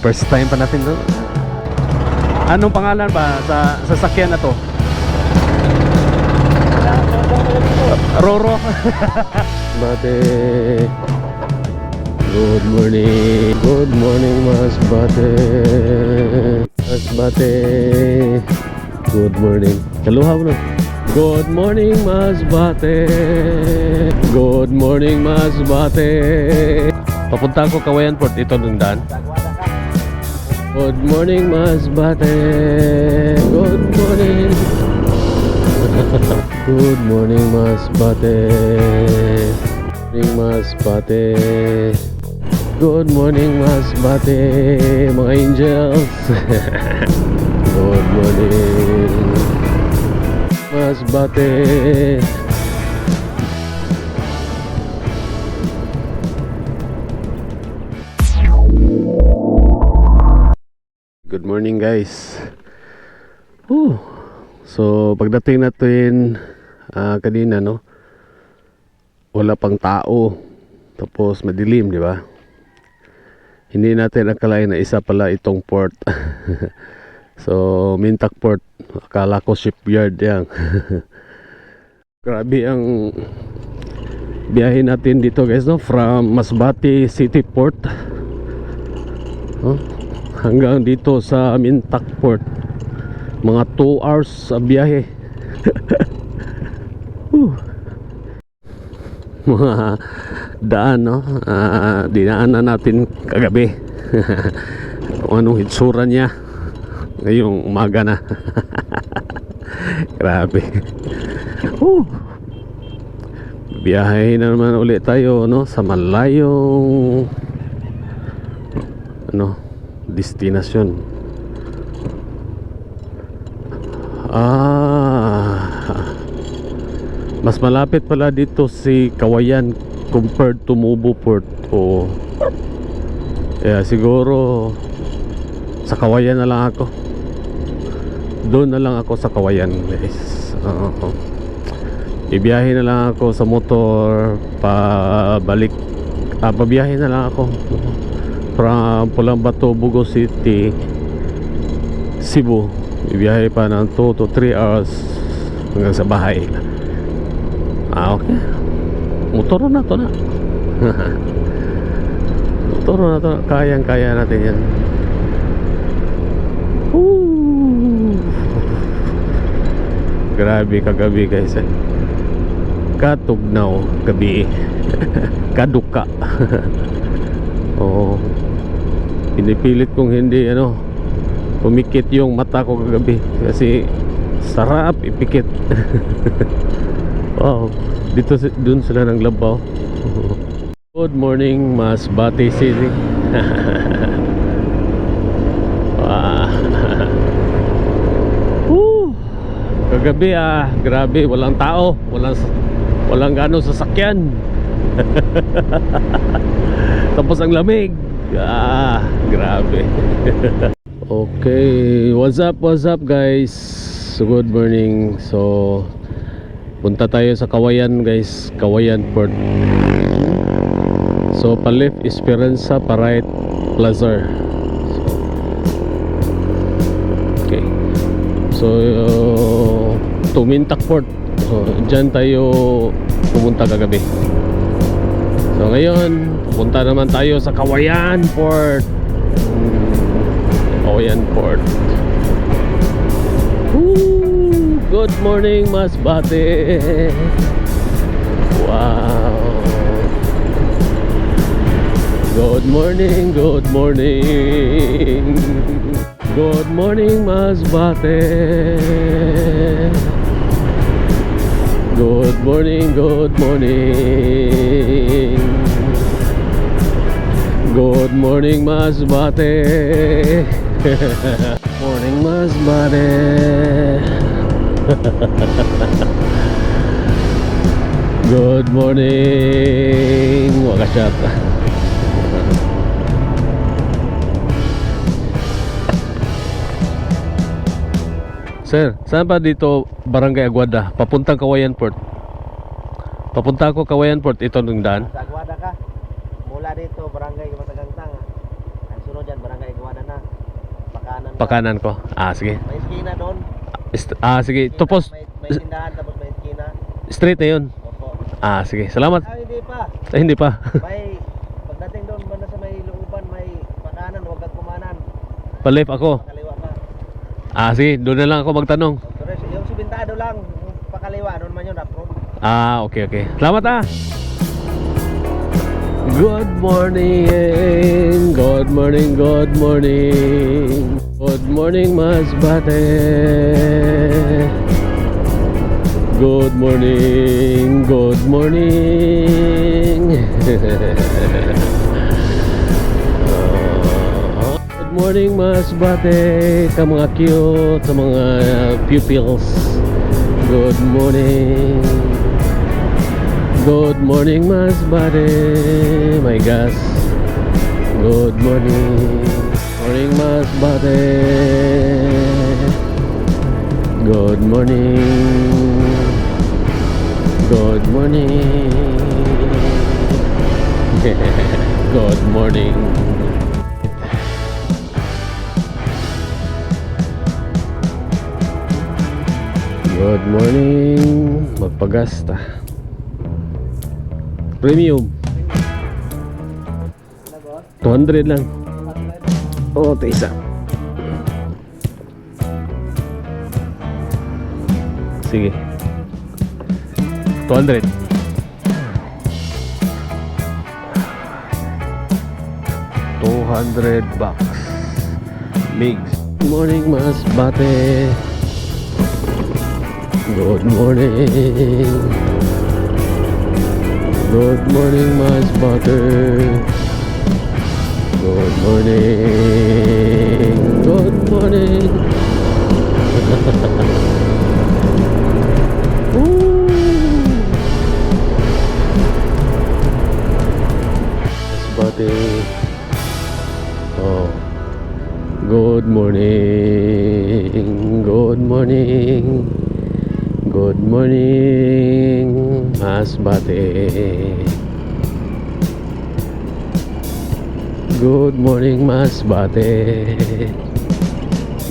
First time pa natin doon. Anong pangalan ba sa sasakyan na to? Roro. Bate. Good morning. Good morning, Mas Bate. Mas Bate. Good morning. Kaluha mo na. Good morning, Mas Bate. Good morning, Mas Bate. Papunta ko Kawayan Port. Ito nung daan. Good morning, Mas Bate. Good morning. Good morning, Mas Bate. Good morning, Mas Bate. Good morning, Mas Bate. Mga angels. Good morning, Mas Bate. Good morning, guys. So pagdating natin kanina, no, wala pang tao, tapos madilim, di ba? Hindi natin akalain na isa pala itong port. So Mintak Port, akala ko shipyard yan. Grabe ang biyahe natin dito, guys, no, from Masbate City Port, hanggang dito sa Mintak Port. Mga 2 hours sa biyahe. Mga daan, no, dinaanan natin kagabi. Kung anong hitsura niya ngayong umaga na. Grabe. Biyahe na naman ulit tayo, no, sa malayong destinasyon. Mas malapit pala dito si Kawayan compared to Mubo Port. Siguro sa Kawayan na lang ako. Doon na lang ako sa Kawayan, guys. Ibiyahe na lang ako sa motor pabalik. Pabiyahe na lang ako from Pulambato, Bugo City, Cebu. Ibiyahe pa ng 2 to 3 hours hanggang sa bahay. Okay. Motor na to na. Motor na to. Kayang-kaya natin yan. Grabe kagabi, guys. Katugnaw gabi. Kaduka. Pinipilit kong hindi pumikit yung mata ko kagabi kasi sarap ipikit. Wow, dun sila ng labaw. Good morning, Masbate City. Kagabi grabe, walang tao, walang gano'ng sasakyan. Tapos ang lamig. Grabe. Okay, what's up guys? So good morning. So punta tayo sa Kawayan, guys. Kawayan Port. So pa-left Esperanza, pa-right Plaza. Okay. So to Mintak Port. So dyan tayo pumunta kagabi. So ngayon punta naman tayo sa Kawayan Port. Kawayan Port. Good morning, Masbate. Wow. Good morning, good morning. Good morning, Masbate. Good morning, good morning. Good morning, Masbate. Morning, Masbate. Good morning. Wakasyat. Sir, saan pa dito Barangay Aguada? Papuntang Kawayan Port. Papunta ako Kawayan Port, ito nung daan. Sa Aguada ka. Mula dito Barangay Matagangtang. Ang sunod yan, Barangay Iguana na. Pakanan ka. Pakanan ko. Sige. May skina doon. Sige. Skina, Tupos. May tindahan tapos may skina. Straight na yun. Opo. Sige. Salamat. Hindi pa. Hindi pa. May, pagdating doon, banda sa may looban, may pakanan, huwag kang kumanan. Palip ako. Pakaliwa ka. Sige. Doon na lang ako magtanong. Pero yung subintado lang, yung pakaliwa, doon man yun, approve. Okay. Salamat Good morning. Good morning. Good morning. Good morning, Masbate. Good morning. Good morning. Good morning, Masbate. Ka mga cute, sa mga pupils. Good morning. Good morning, Masbate. My gosh. Good morning. Morning, Masbate. Good morning. Good morning. Good morning. Good morning. Magpagasta. Premium 200 lang. Ito isa. Sige 200. $200 Migs. Good morning, Masbate. Good morning. Good morning, Masbate. Good morning. Good morning. Masbate. Good morning. Good morning. Good morning, Masbate. Good morning, Masbate.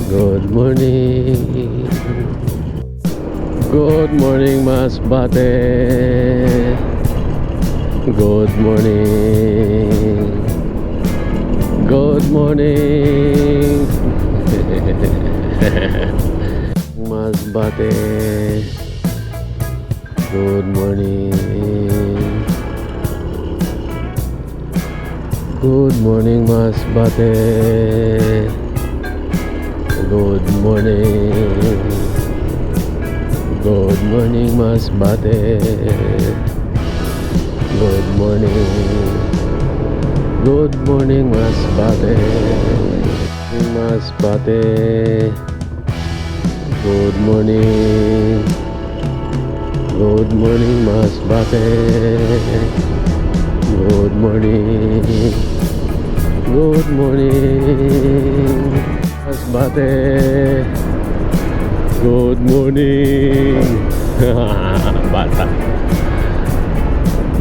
Good morning. Good morning, Masbate. Good morning. Good morning. Masbate. Good morning. Good morning, Masbate. Good morning. Good morning, Masbate. Good morning. Good morning, Masbate. Masbate. Good morning. Good morning, Masbate. Good morning. Good morning, Masbate. Good morning. Bata.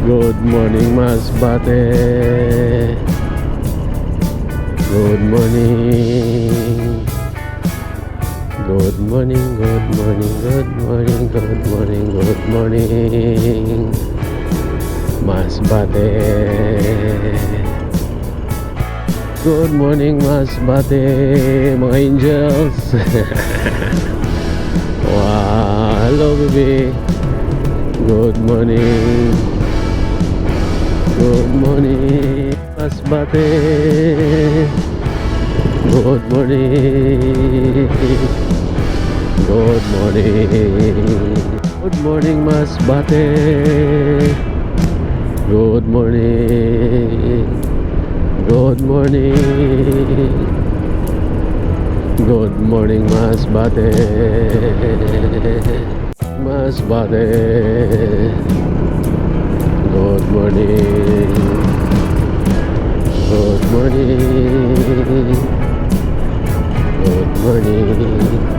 Good morning, Masbate. Good morning. Good morning, good morning, good morning, good morning, good morning, Masbate. Good morning, Masbate, mga angels. Wow, hello baby. Good morning. Good morning, Masbate. Good morning. Good morning. Good morning, Masbate. Good morning. Good morning. Good morning, Masbate. Masbate. Good morning. Good morning. Good morning.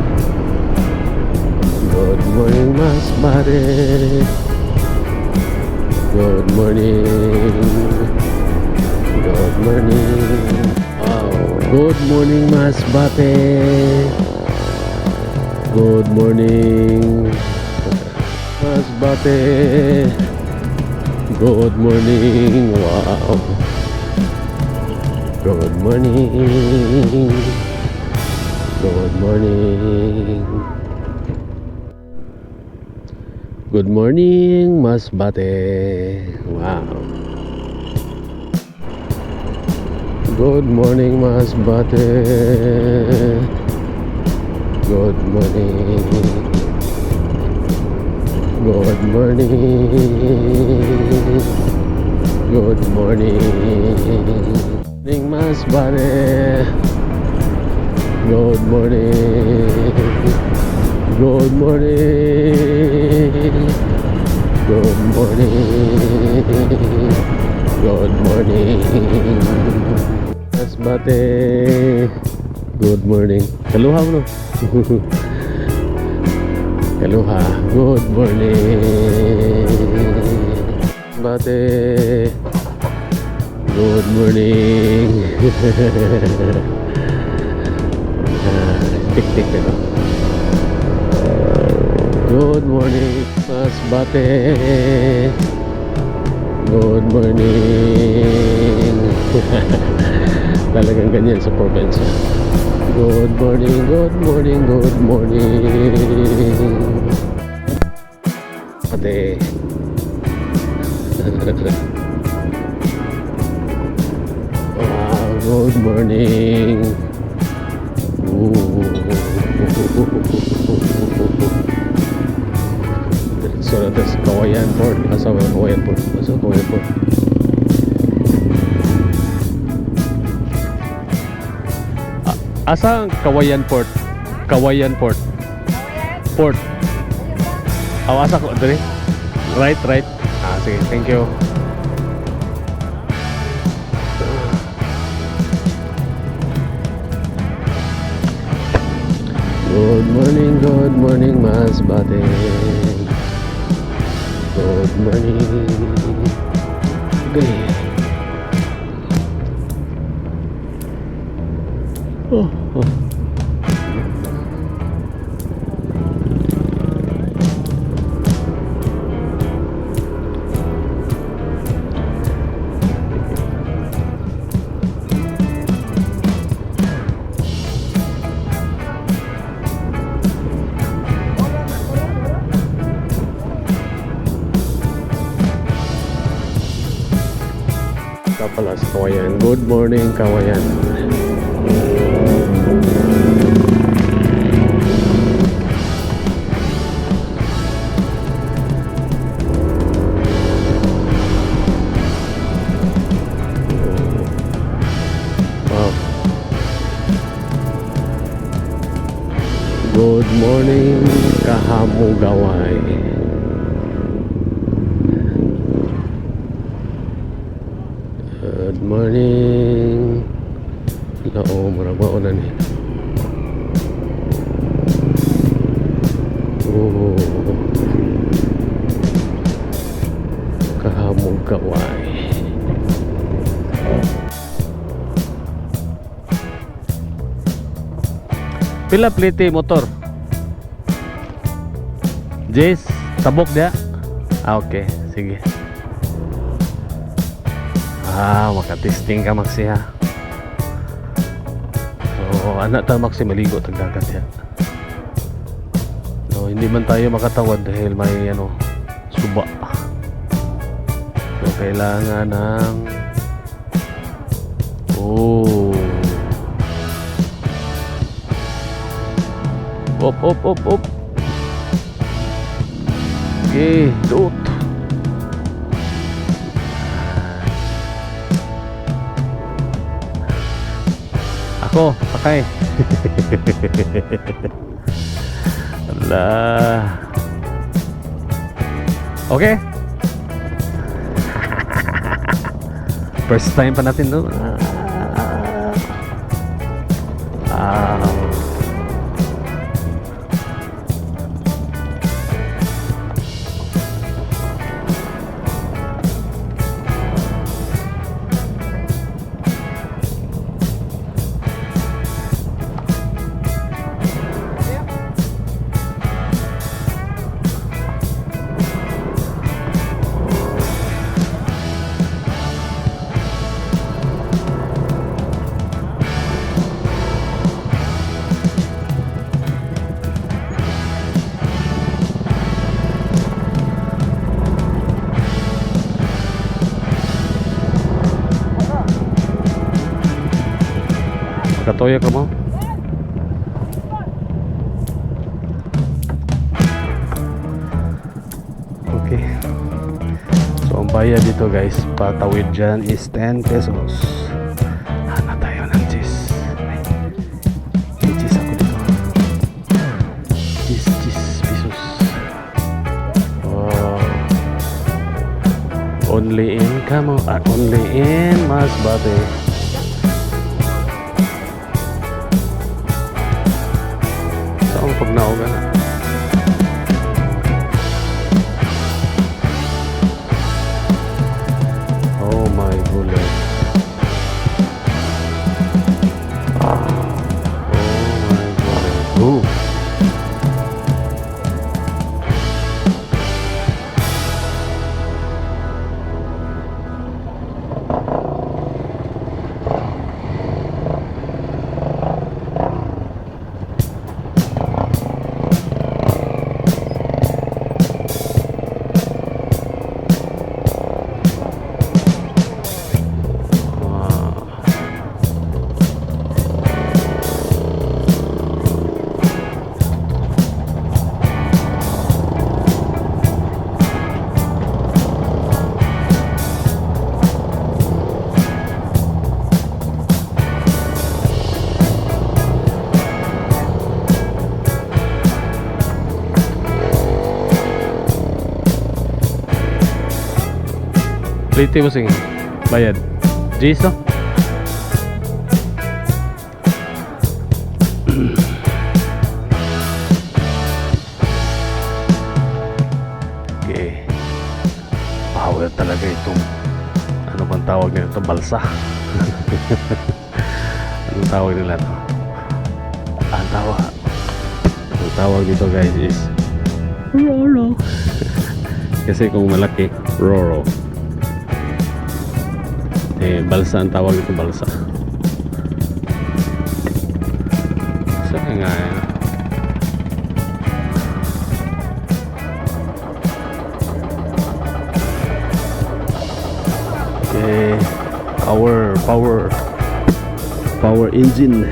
Good morning, Masbate. Good morning. Good morning. Wow. Good morning, Masbate. Good morning, Masbate. Good morning. Wow. Good morning. Good morning. Good morning, Masbate. Wow. Good morning, Masbate. Good morning. Good morning. Good morning, Masbate. Good morning. Good morning. Good morning. Good morning. Masbate. Good morning. Kaluha mo no? Kaluha. Good morning. Masbate. Good morning. Tik-tik na. Good morning, Masbate. Good morning. Talagang ganyan sa probinsya. Good morning, good morning, good morning. Ate. Wow, good morning. Diretso na sa Kawayan Port. Asa ang Kawayan Port? Asa ang Kawayan Port? Asa ang Kawayan Port? Kawayan Port. Port. Asa ko dali. Right. Sige, thank you. Good morning, Masbate. Good morning. Okay. Oh. Pala sa Kawayan. Good morning, Kawayan. Wow. Good morning, Kahamugaway. Good morning. Lao, marabao na ni. Oh. Kahamog kaway. Pila plite motor? Jace, tabok dia? Okay, sige. Makatesting ka Maxi ha. So, anak ta Maxi maligo tagdagat ya. So, hindi man tayo makatawad dahil may suba. So, kailangan ng Op. Okay, doot. Ako, sakay. Allah. Okay. First time pa natin doon. Katoya ka mo? Okay. So ang bayad dito guys, patawid dyan is 10 pesos. Hana tayo ng cheese. Ay, may cheese ako dito. Cheese pesos. Wow. Only in only in Masbate. Saan pag nauga na? Oh my goodness. Oh my goodness. Ooh. Plate mo sige. Bayad. G's no? Okay. Power talaga itong ano bang tawag nila ito? Balsa. Anong tawag nila ito? Ang tawag dito guys is Roro. Kasi kung malaki, Roro. Balsa ang tawag ito, balsa. Saan nga yan? Okay, power engine.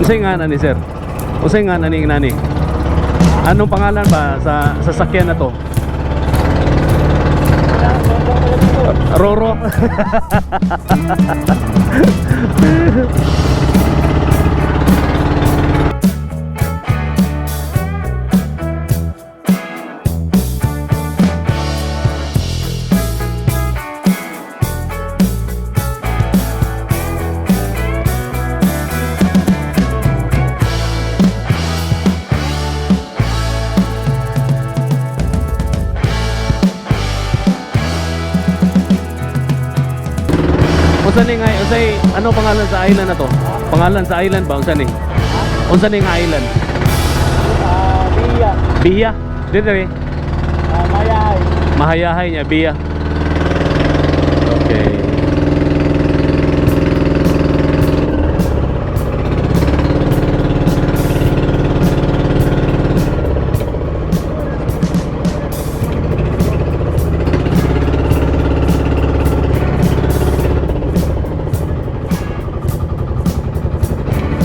Usay nga na ni sir. Usay nga na ni nani. Anong pangalan ba sa sasakyan na to? Roro. Unsa ni nga usay ano pangalan sa island na to? Pangalan sa island ba unsa ni? Unsa ni nga island? Biya. Biya. Dire. Mayahay. Mahayahay niya Biya. Okay.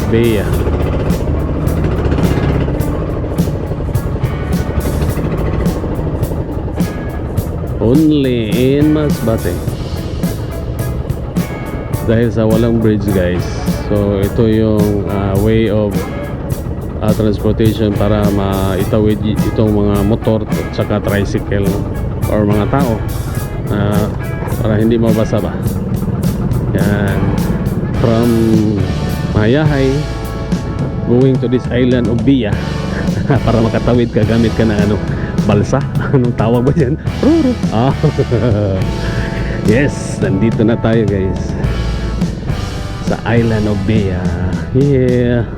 Biya. Only in Masbate. Dahil sa walang bridge guys. So ito yung way of transportation para maitawid itong mga motor at saka tricycle or mga tao para hindi mabasa ba. Yan. From Mayahay going to this island of Biya para makatawid ka gamit ka na ano balsa. Anong tawag ba dyan? Ruro. Ah. Yes, nandito na tayo guys sa Island of Bea. Yeah.